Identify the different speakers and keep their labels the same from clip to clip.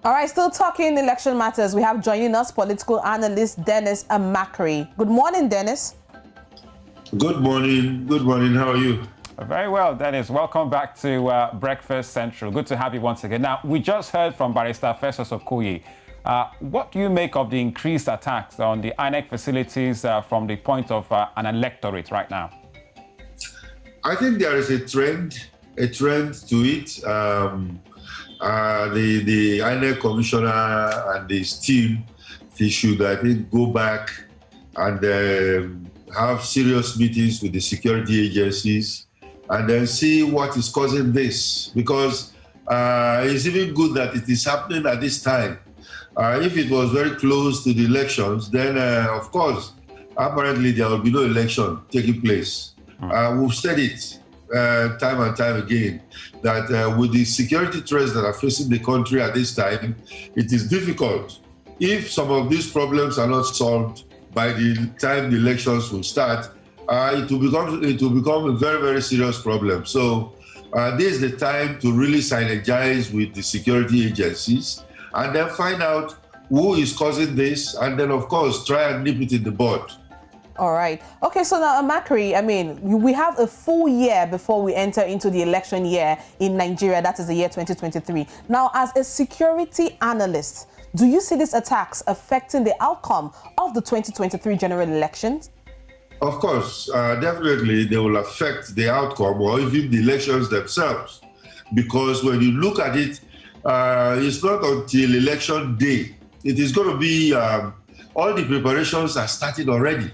Speaker 1: All right, still talking election matters. We have joining us political analyst Dennis Amakri. Good morning, Dennis.
Speaker 2: Good morning. Good morning. How are you?
Speaker 3: Very well, Dennis. Welcome back to Breakfast Central. Good to have you once again. Now, we just heard from Barrister Festus Okoye. What do you make of the increased attacks on the INEC facilities from the point of an electorate right now?
Speaker 2: I think there is a trend to it. The INEC commissioner and his team, they should, I think, go back and have serious meetings with the security agencies and then see what is causing this. Because it's even good that it is happening at this time. If it was very close to the elections, then of course, apparently there will be no election taking place. We've said it time and time again, that with the security threats that are facing the country at this time, it is difficult. If some of these problems are not solved by the time the elections will start, it will become a very, very serious problem. So this is the time to really synergize with the security agencies and then find out who is causing this, and then of course try and nip it in the bud.
Speaker 1: All right. Okay, so now, Amakri, I mean, we have a full year before we enter into the election year in Nigeria. That is the year 2023. Now, as a security analyst, do you see these attacks affecting the outcome of the 2023 general elections?
Speaker 2: Of course, definitely they will affect the outcome or even the elections themselves. Because when you look at it, it's not until election day. It is going to be, all the preparations are started already.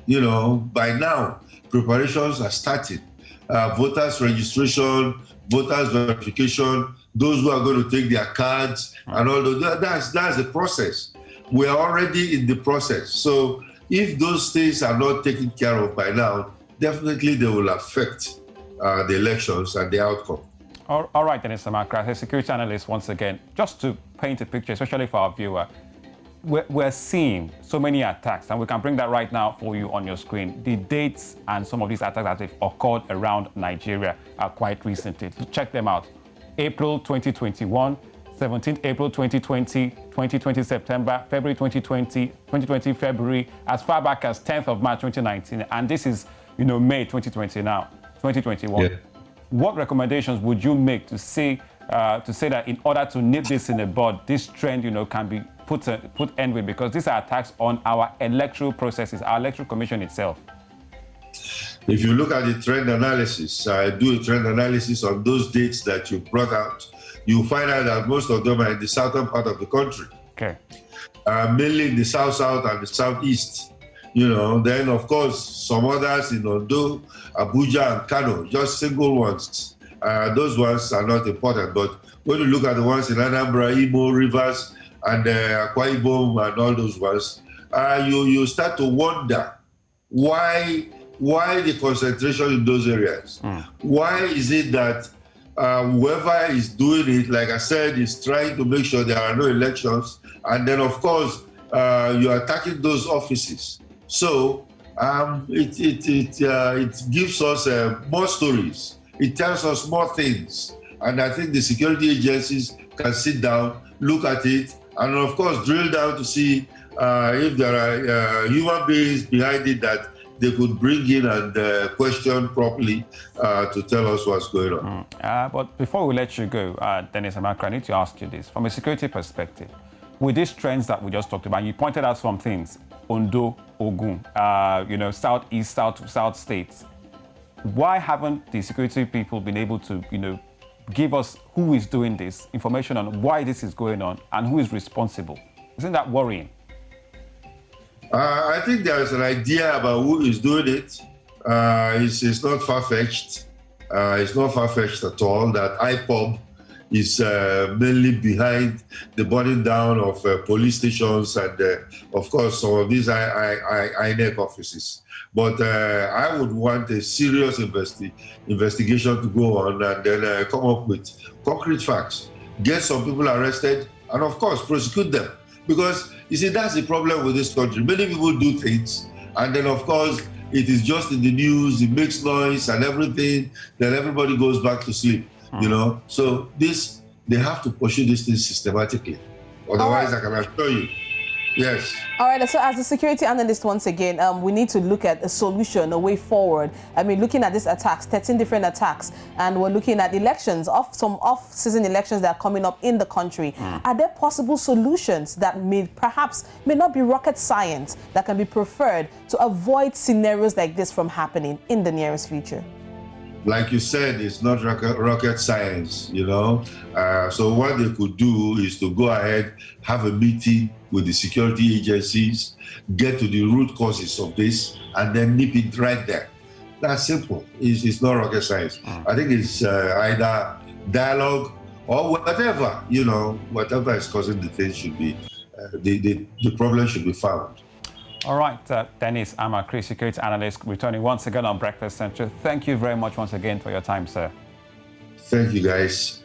Speaker 2: You know, by now, preparations are starting. Voters registration, voters verification, those who are going to take their cards, and all that, that's the process. We are already in the process. So if those things are not taken care of by now, definitely they will affect the elections and the outcome.
Speaker 3: All right, Dennis Amakri, as a security analyst, once again, just to paint a picture, especially for our viewer, we're seeing so many attacks, and we can bring that right now for you on your screen. The dates and some of these attacks that have occurred around Nigeria are quite recently. Check them out. April 2021, 17th April 2020, 2020 September, February 2020, 2020 February, as far back as 10th of March 2019, and this is, May 2020 now, 2021. Yeah. What recommendations would you make to say that in order to nip this in the bud, this trend, can be put end with, because these are attacks on our electoral processes, our electoral commission itself?
Speaker 2: If you look at the trend analysis, do a trend analysis on those dates that you brought out, you find out that most of them are in the southern part of the country.
Speaker 3: Okay.
Speaker 2: Mainly in the south and the southeast. Then of course some others in Ondo, Abuja and Kano, just single ones. Those ones are not important, but when you look at the ones in Anambra, Imo, Rivers, and Akwa Ibom and all those ones, you start to wonder why the concentration in those areas. Why is it that whoever is doing it, like I said, is trying to make sure there are no elections, and then of course you're attacking those offices. So it gives us more stories. It tells us more things, and I think the security agencies can sit down, look at it, and of course drill down to see if there are human beings behind it that they could bring in and question properly to tell us what's going on.
Speaker 3: But before we let you go, Dennis Amakri, I need to ask you this. From a security perspective, with these trends that we just talked about, you pointed out some things, Ondo, Ogun, southeast, south states. Why haven't the security people been able to, give us who is doing this, information on why this is going on and who is responsible? Isn't that worrying?
Speaker 2: I think there is an idea about who is doing it. It's not far-fetched. It's not far-fetched at all that IPOB is mainly behind the burning down of police stations and, of course, some of these INEC offices. But I would want a serious investigation to go on and then come up with concrete facts, get some people arrested, and, of course, prosecute them. Because, you see, that's the problem with this country. Many people do things, and then, of course, it is just in the news, it makes noise and everything, then everybody goes back to sleep, So this they have to pursue this thing systematically. Otherwise, I can assure you, yes.
Speaker 1: All right, so as a security analyst, once again, we need to look at a solution, a way forward. I mean, looking at these attacks, 13 different attacks, and we're looking at elections, some off-season elections that are coming up in the country. Are there possible solutions that may not be rocket science that can be preferred to avoid scenarios like this from happening in the nearest future?
Speaker 2: Like you said, it's not rocket science, you know. So what they could do is to go ahead, have a meeting with the security agencies, get to the root causes of this, and then nip it right there. That's simple. It's not rocket science. I think it's either dialogue or whatever, you know, whatever is causing the thing should be, the problem should be found.
Speaker 3: All right, Dennis Amakri, security analyst, returning once again on Breakfast Central. Thank you very much once again for your time, sir.
Speaker 2: Thank you, guys.